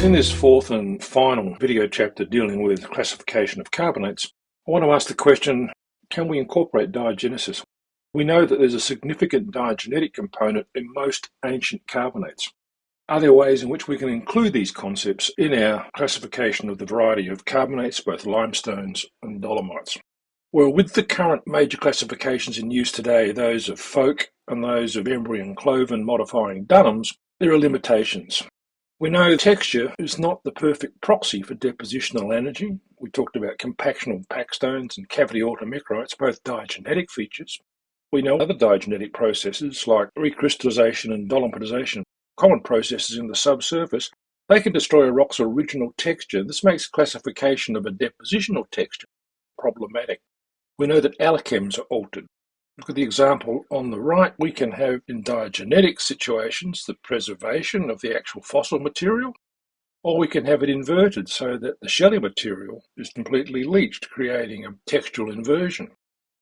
In this fourth and final video chapter dealing with classification of carbonates, I want to ask the question, can we incorporate diagenesis? We know that there's a significant diagenetic component in most ancient carbonates. Are there ways in which we can include these concepts in our classification of the variety of carbonates, both limestones and dolomites? Well, with the current major classifications in use today, those of Folk and those of Embry and Cloven modifying Dunhams, there are limitations. We know texture is not the perfect proxy for depositional energy. We talked about compactional packstones and cavity automicroites, both diagenetic features. We know other diagenetic processes like recrystallization and dolomitization, common processes in the subsurface. They can destroy a rock's original texture. This makes classification of a depositional texture problematic. We know that allochems are altered. Look at the example on the right. We can have in diagenetic situations the preservation of the actual fossil material, or we can have it inverted so that the shelly material is completely leached, creating a textural inversion.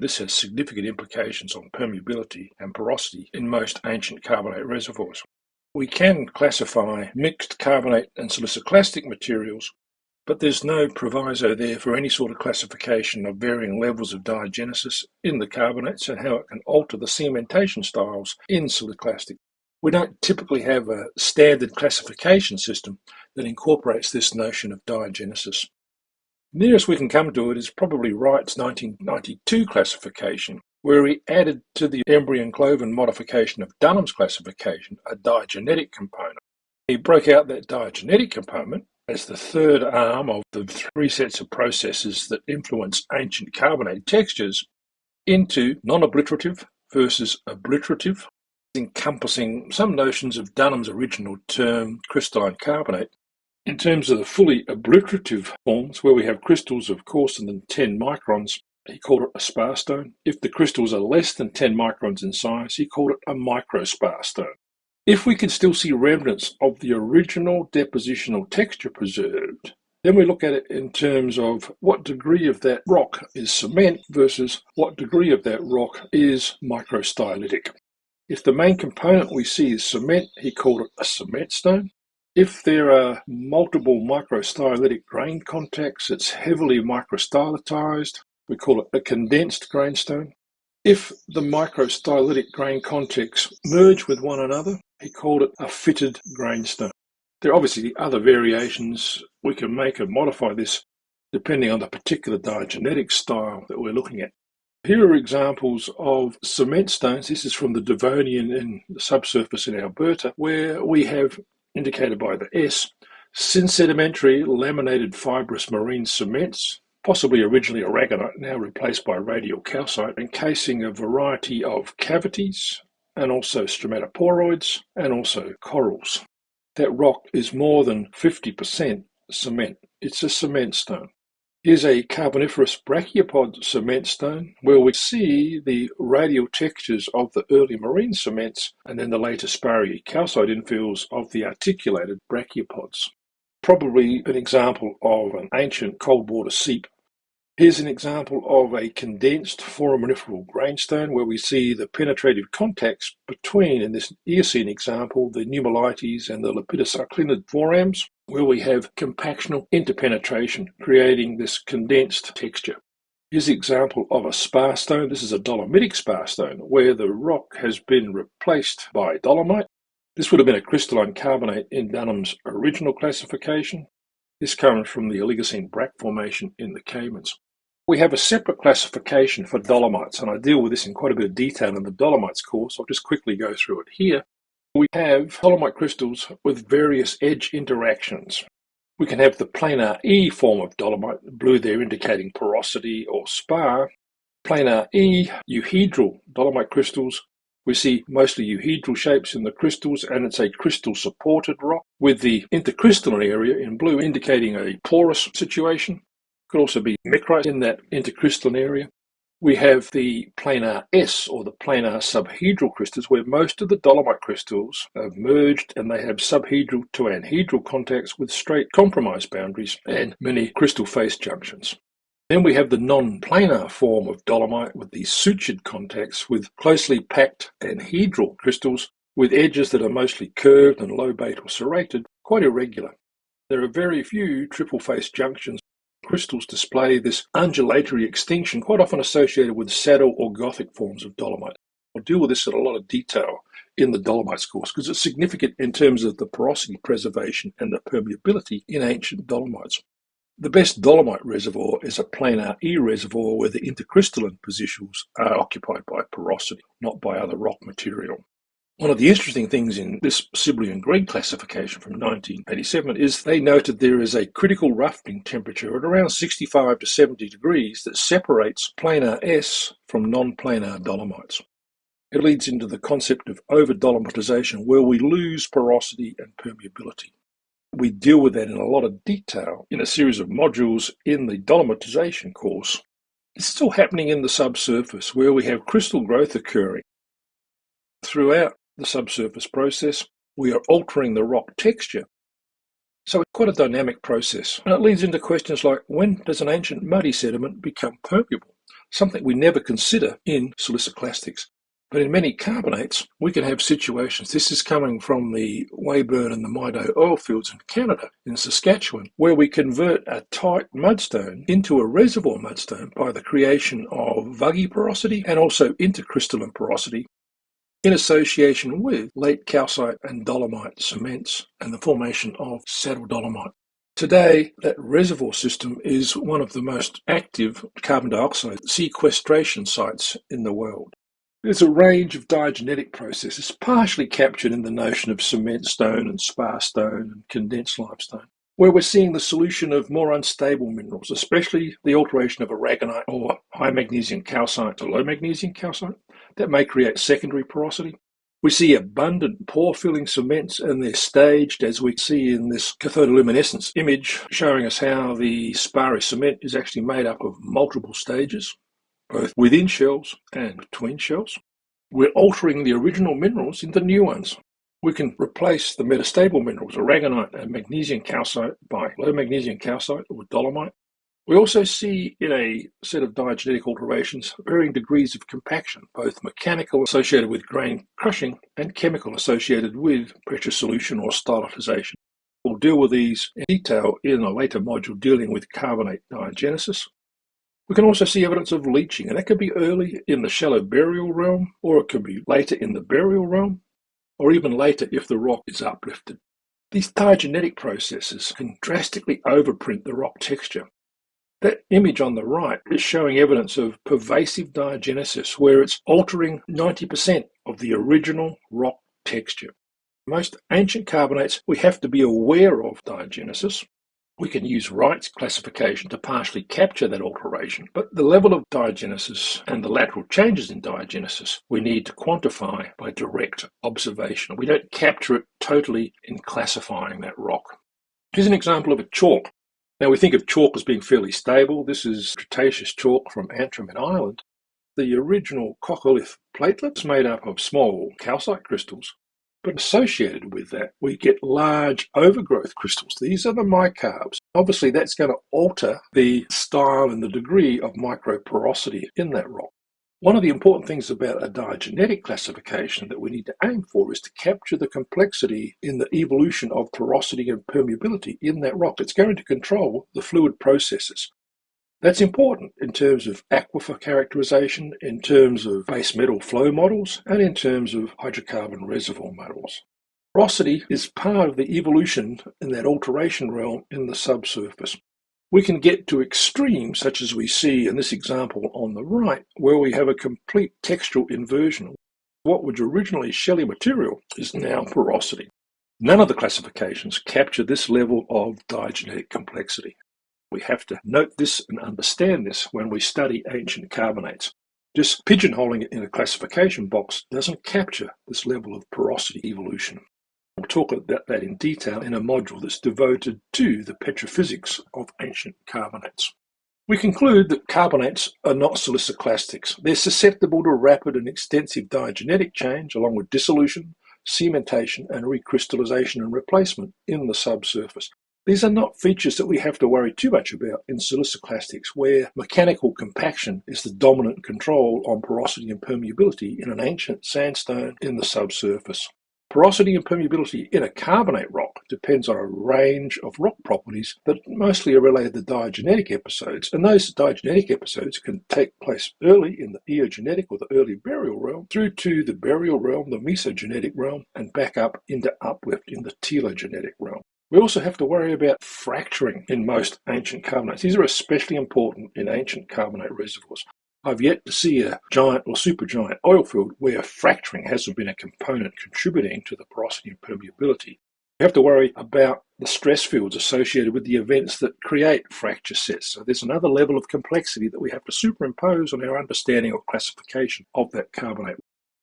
This has significant implications on permeability and porosity in most ancient carbonate reservoirs. We can classify mixed carbonate and siliciclastic materials, but there's no proviso there for any sort of classification of varying levels of diagenesis in the carbonates and how it can alter the cementation styles in siliciclastic. We don't typically have a standard classification system that incorporates this notion of diagenesis. Nearest we can come to it is probably Wright's 1992 classification, where he added to the Embry and Cloven modification of Dunham's classification a diagenetic component. He broke out that diagenetic component as the third arm of the three sets of processes that influence ancient carbonate textures into non-obliterative versus obliterative, encompassing some notions of Dunham's original term crystalline carbonate. In terms of the fully obliterative forms, where we have crystals of coarser than 10 microns, he called it a sparstone. If the crystals are less than 10 microns in size, he called it a microsparstone. If we can still see remnants of the original depositional texture preserved, then we look at it in terms of what degree of that rock is cement versus what degree of that rock is microstylitic. If the main component we see is cement, he called it a cement stone. If there are multiple microstylitic grain contacts, it's heavily microstylitized. We call it a condensed grainstone. If the microstylitic grain contacts merge with one another, he called it a fitted grainstone. There are obviously other variations we can make and modify this depending on the particular diagenetic style that we're looking at. Here are examples of cement stones. This is from the Devonian in the subsurface in Alberta, where we have, indicated by the S, synsedimentary laminated fibrous marine cements, possibly originally aragonite, now replaced by radial calcite, encasing a variety of cavities and also stromatoporoids and also corals. That rock is more than 50% cement. It's a cement stone. Here's a Carboniferous brachiopod cement stone where we see the radial textures of the early marine cements and then the later sparry calcite infills of the articulated brachiopods. Probably an example of an ancient cold water seep. Here's an example of a condensed foraminiferal grainstone where we see the penetrative contacts between, in this Eocene example, the nummulites and the lepidocyclinid forams, where we have compactional interpenetration, creating this condensed texture. Here's an example of a sparstone. This is a dolomitic sparstone, where the rock has been replaced by dolomite. This would have been a crystalline carbonate in Dunham's original classification. This comes from the Oligocene brack formation in the Caymans. We have a separate classification for dolomites, and I deal with this in quite a bit of detail in the dolomites course. I'll just quickly go through it here. We have dolomite crystals with various edge interactions. We can have the planar E form of dolomite, blue there indicating porosity or spar. Planar E euhedral dolomite crystals. We see mostly euhedral shapes in the crystals, and it's a crystal-supported rock, with the intercrystalline area in blue indicating a porous situation. Could also be micrite in that intercrystalline area. We have the planar S, or the planar subhedral crystals, where most of the dolomite crystals have merged and they have subhedral to anhedral contacts with straight compromise boundaries and many crystal face junctions. Then we have the non-planar form of dolomite with these sutured contacts with closely packed anhedral crystals with edges that are mostly curved and lobate or serrated, quite irregular. There are very few triple-face junctions. Crystals display this undulatory extinction, quite often associated with saddle or Gothic forms of dolomite. I'll deal with this in a lot of detail in the dolomites course because it's significant in terms of the porosity preservation and the permeability in ancient dolomites. The best dolomite reservoir is a planar E reservoir where the intercrystalline positions are occupied by porosity, not by other rock material. One of the interesting things in this Sibley and Gregg classification from 1987 is they noted there is a critical roughening temperature at around 65 to 70 degrees that separates planar S from non-planar dolomites. It leads into the concept of over-dolomitization, where we lose porosity and permeability. We deal with that in a lot of detail in a series of modules in the dolomitization course. It's still happening in the subsurface, where we have crystal growth occurring. Throughout the subsurface process, we are altering the rock texture. So it's quite a dynamic process. And it leads into questions like, when does an ancient muddy sediment become permeable? Something we never consider in siliciclastics. But in many carbonates, we can have situations. This is coming from the Weyburn and the Mido oil fields in Canada, in Saskatchewan, where we convert a tight mudstone into a reservoir mudstone by the creation of vuggy porosity and also intercrystalline porosity in association with late calcite and dolomite cements and the formation of saddle dolomite. Today, that reservoir system is one of the most active carbon dioxide sequestration sites in the world. There's a range of diagenetic processes partially captured in the notion of cement stone and spar stone and condensed limestone, where we're seeing the solution of more unstable minerals, especially the alteration of aragonite or high magnesium calcite to low magnesium calcite. That may create secondary porosity. We see abundant pore-filling cements, and they're staged, as we see in this cathodoluminescence image, showing us how the sparry cement is actually made up of multiple stages, both within shells and between shells. We're altering the original minerals into new ones. We can replace the metastable minerals, aragonite and magnesium calcite, by low magnesium calcite or dolomite. We also see in a set of diagenetic alterations varying degrees of compaction, both mechanical associated with grain crushing and chemical associated with pressure solution or stilitization. We'll deal with these in detail in a later module dealing with carbonate diagenesis. We can also see evidence of leaching, and that could be early in the shallow burial realm, or it could be later in the burial realm, or even later if the rock is uplifted. These diagenetic processes can drastically overprint the rock texture. That image on the right is showing evidence of pervasive diagenesis, where it's altering 90% of the original rock texture. Most ancient carbonates, we have to be aware of diagenesis. We can use Wright's classification to partially capture that alteration, but the level of diagenesis and the lateral changes in diagenesis we need to quantify by direct observation. We don't capture it totally in classifying that rock. Here's an example of a chalk. Now, we think of chalk as being fairly stable. This is Cretaceous chalk from Antrim in Ireland. The original coccolith platelet is made up of small calcite crystals, but associated with that, we get large overgrowth crystals. These are the micarbs. Obviously, that's going to alter the style and the degree of microporosity in that rock. One of the important things about a diagenetic classification that we need to aim for is to capture the complexity in the evolution of porosity and permeability in that rock. It's going to control the fluid processes. That's important in terms of aquifer characterization, in terms of base metal flow models, and in terms of hydrocarbon reservoir models. Porosity is part of the evolution in that alteration realm in the subsurface. We can get to extremes, such as we see in this example on the right, where we have a complete textural inversion. What was originally shelly material is now porosity. None of the classifications capture this level of diagenetic complexity. We have to note this and understand this when we study ancient carbonates. Just pigeonholing it in a classification box doesn't capture this level of porosity evolution. We'll talk about that in detail in a module that's devoted to the petrophysics of ancient carbonates. We conclude that carbonates are not siliciclastics. They're susceptible to rapid and extensive diagenetic change, along with dissolution, cementation, and recrystallization and replacement in the subsurface. These are not features that we have to worry too much about in siliciclastics, where mechanical compaction is the dominant control on porosity and permeability in an ancient sandstone in the subsurface. Porosity and permeability in a carbonate rock depends on a range of rock properties that mostly are related to diagenetic episodes, and those diagenetic episodes can take place early in the eogenetic or the early burial realm, through to the burial realm, the mesogenetic realm, and back up into uplift in the telogenetic realm. We also have to worry about fracturing in most ancient carbonates. These are especially important in ancient carbonate reservoirs. I've yet to see a giant or supergiant oil field where fracturing hasn't been a component contributing to the porosity and permeability. We have to worry about the stress fields associated with the events that create fracture sets. So there's another level of complexity that we have to superimpose on our understanding or classification of that carbonate.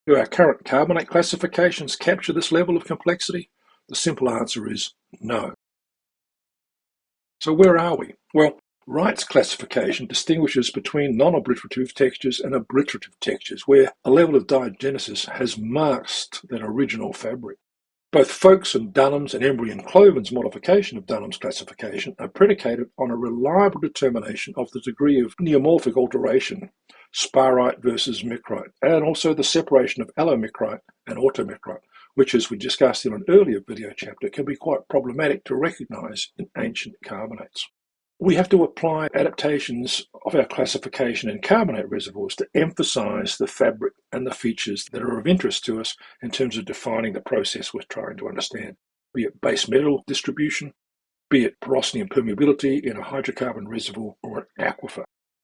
Do our current carbonate classifications capture this level of complexity? The simple answer is no. So where are we? Well, Wright's classification distinguishes between non-obliterative textures and obliterative textures, where a level of diagenesis has masked that original fabric. Both Folkes and Dunham's and Embry and Cloven's modification of Dunham's classification are predicated on a reliable determination of the degree of neomorphic alteration, sparite versus micrite, and also the separation of allomicrite and automicrite, which, as we discussed in an earlier video chapter, can be quite problematic to recognize in ancient carbonates. We have to apply adaptations of our classification in carbonate reservoirs to emphasize the fabric and the features that are of interest to us in terms of defining the process we're trying to understand, be it base metal distribution, be it porosity and permeability in a hydrocarbon reservoir or an aquifer.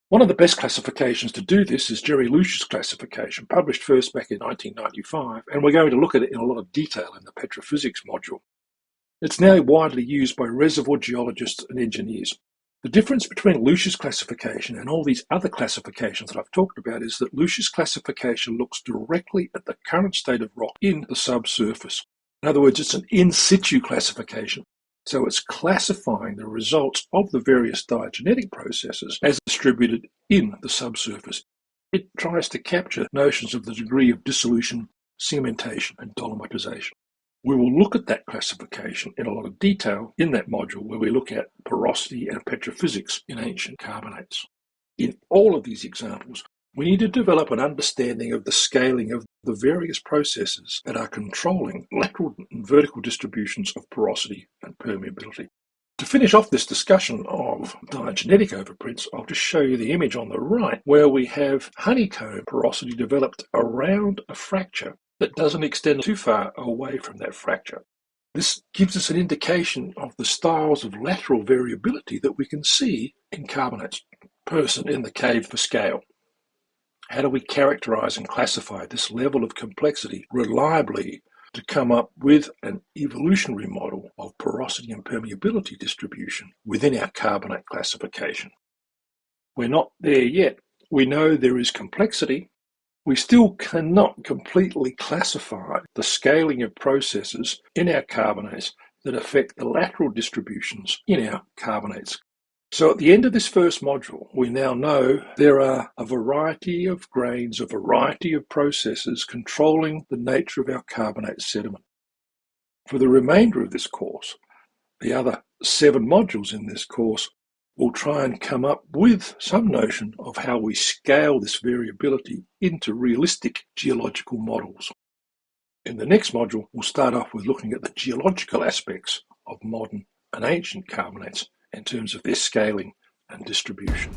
One of the best classifications to do this is Jerry Lucia's classification, published first back in 1995, and we're going to look at it in a lot of detail in the petrophysics module. It's now widely used by reservoir geologists and engineers. The difference between Lucia's classification and all these other classifications that I've talked about is that Lucia's classification looks directly at the current state of rock in the subsurface. In other words, it's an in situ classification. So it's classifying the results of the various diagenetic processes as distributed in the subsurface. It tries to capture notions of the degree of dissolution, cementation, and dolomitization. We will look at that classification in a lot of detail in that module where we look at porosity and petrophysics in ancient carbonates. In all of these examples, we need to develop an understanding of the scaling of the various processes that are controlling lateral and vertical distributions of porosity and permeability. To finish off this discussion of diagenetic overprints, I'll just show you the image on the right where we have honeycomb porosity developed around a fracture that doesn't extend too far away from that fracture. This gives us an indication of the styles of lateral variability that we can see in carbonates. Person in the cave for scale. How do we characterize and classify this level of complexity reliably to come up with an evolutionary model of porosity and permeability distribution within our carbonate classification? We're not there yet. We know there is complexity. We still cannot completely classify the scaling of processes in our carbonates that affect the lateral distributions in our carbonates. So at the end of this first module, we now know there are a variety of grains, a variety of processes controlling the nature of our carbonate sediment. For the remainder of this course, the other 7 modules in this course, we'll try and come up with some notion of how we scale this variability into realistic geological models. In the next module, we'll start off with looking at the geological aspects of modern and ancient carbonates in terms of their scaling and distribution.